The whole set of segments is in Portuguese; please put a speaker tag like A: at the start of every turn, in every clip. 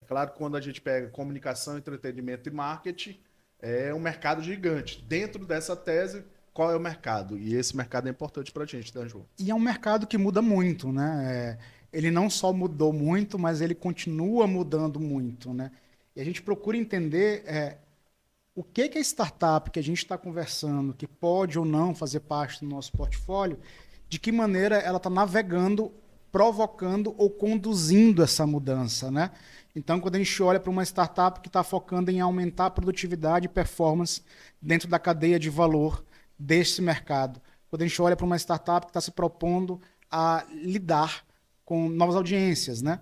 A: claro que quando a gente pega comunicação, entretenimento e marketing, é um mercado gigante. Dentro dessa tese, qual é o mercado? E esse mercado é importante para a gente, né, João?
B: E é um mercado que muda muito, né? Ele não só mudou muito, mas ele continua mudando muito, né? E a gente procura entender o que é startup que a gente está conversando, que pode ou não fazer parte do nosso portfólio, de que maneira ela está navegando, provocando ou conduzindo essa mudança, né? Então, quando a gente olha para uma startup que está focando em aumentar a produtividade e performance dentro da cadeia de valor desse mercado, quando a gente olha para uma startup que está se propondo a lidar com novas audiências, né?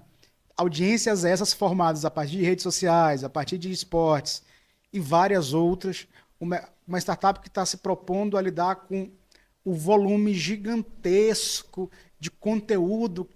B: Audiências essas formadas a partir de redes sociais, a partir de esportes e várias outras. Uma startup que está se propondo a lidar com o volume gigantesco de conteúdo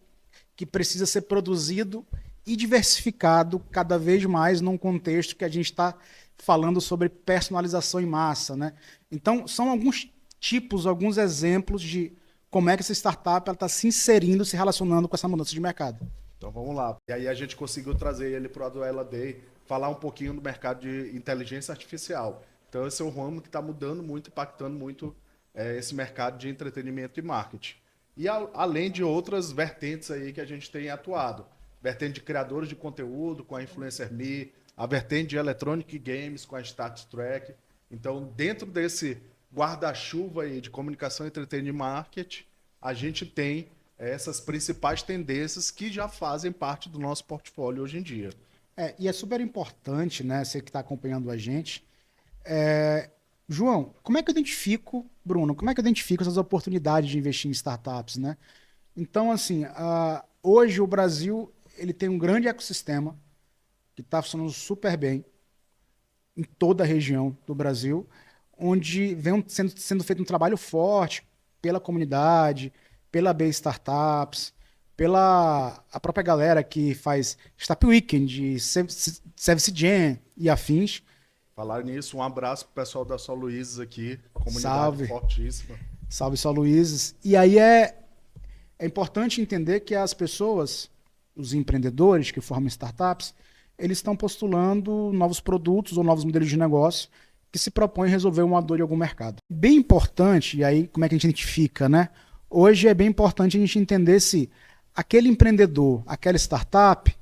B: que precisa ser produzido e diversificado cada vez mais num contexto que a gente está falando sobre personalização em massa, né? Então, são alguns tipos, alguns exemplos de como é que essa startup está se inserindo, se relacionando com essa mudança de mercado.
A: Então vamos lá. E aí a gente conseguiu trazer ele para o Aduela Day, falar um pouquinho do mercado de inteligência artificial. Então esse é um ramo que está mudando muito, impactando muito esse mercado de entretenimento e marketing. E além de outras vertentes aí que a gente tem atuado. Vertente de criadores de conteúdo com a Influencer Me, a vertente de Electronic Games com a Stat Track. Então dentro desse guarda-chuva aí de comunicação, entretenimento e marketing, a gente tem essas principais tendências que já fazem parte do nosso portfólio hoje em dia.
B: E é super importante, né, você que está acompanhando a gente. João, como é que eu identifico, Bruno, como é que eu identifico essas oportunidades de investir em startups, né? Então, assim, hoje o Brasil ele tem um grande ecossistema que está funcionando super bem em toda a região do Brasil, onde vem sendo feito um trabalho forte pela comunidade, pela B Startups, pela a própria galera que faz Startup Weekend, Service Jam e afins.
A: Falar nisso, um abraço pro pessoal da Só Luizes aqui, comunidade
B: Salve,
A: fortíssima.
B: salve São Luís. E aí é importante entender que as pessoas, os empreendedores que formam startups, eles estão postulando novos produtos ou novos modelos de negócio que se propõem a resolver uma dor de algum mercado. Bem importante, e aí como é que a gente identifica, né? Hoje é bem importante a gente entender se aquele empreendedor, aquela startup,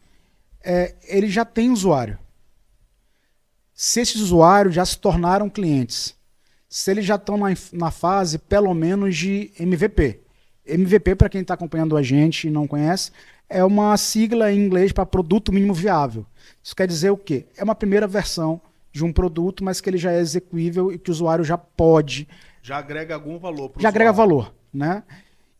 B: ele já tem usuário. Se esses usuários já se tornaram clientes. Se eles já estão na fase, pelo menos, de MVP. MVP, para quem está acompanhando a gente e não conhece, é uma sigla em inglês para produto mínimo viável. Isso quer dizer o quê? É uma primeira versão de um produto, mas que ele já é execuível e que o usuário já pode.
A: Já agrega algum valor para o
B: Já agrega
A: usuário.
B: valor, né?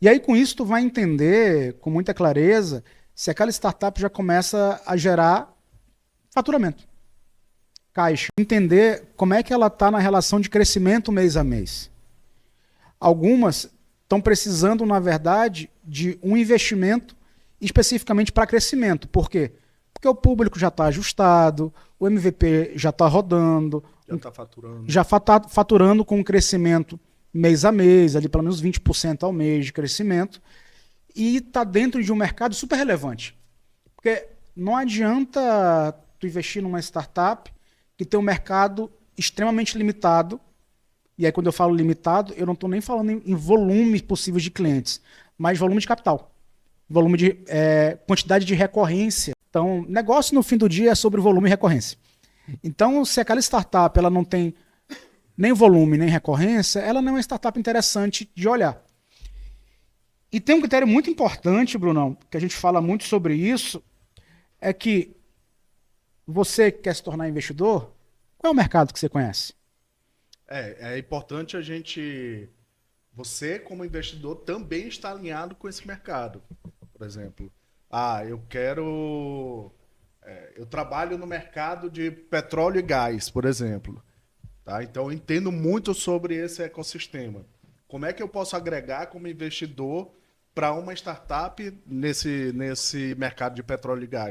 B: E aí, com isso, tu vai entender com muita clareza se aquela startup já começa a gerar faturamento, caixa. Entender como é que ela está na relação de crescimento mês a mês. Algumas estão precisando, na verdade, de um investimento especificamente para crescimento. Por quê? Porque o público já está ajustado, o MVP já está rodando,
A: Já está faturando.
B: já está faturando com um crescimento mês a mês, ali pelo menos 20% ao mês de crescimento, e está dentro de um mercado super relevante. Porque não adianta tu investir numa startup que tem um mercado extremamente limitado, e aí quando eu falo limitado, eu não estou nem falando em volume possível de clientes, mas volume de capital, volume de quantidade de recorrência. Então, negócio no fim do dia é sobre volume e recorrência. Então, se aquela startup ela não tem nem volume, nem recorrência, ela não é uma startup interessante de olhar. E tem um critério muito importante, Brunão, que a gente fala muito sobre isso, é que você que quer se tornar investidor, qual é o mercado que você conhece?
A: É importante a gente, você como investidor também está alinhado com esse mercado. Por exemplo, eu trabalho no mercado de petróleo e gás, por exemplo. Tá? Então, eu entendo muito sobre esse ecossistema. Como é que eu posso agregar como investidor para uma startup nesse mercado de petróleo e gás?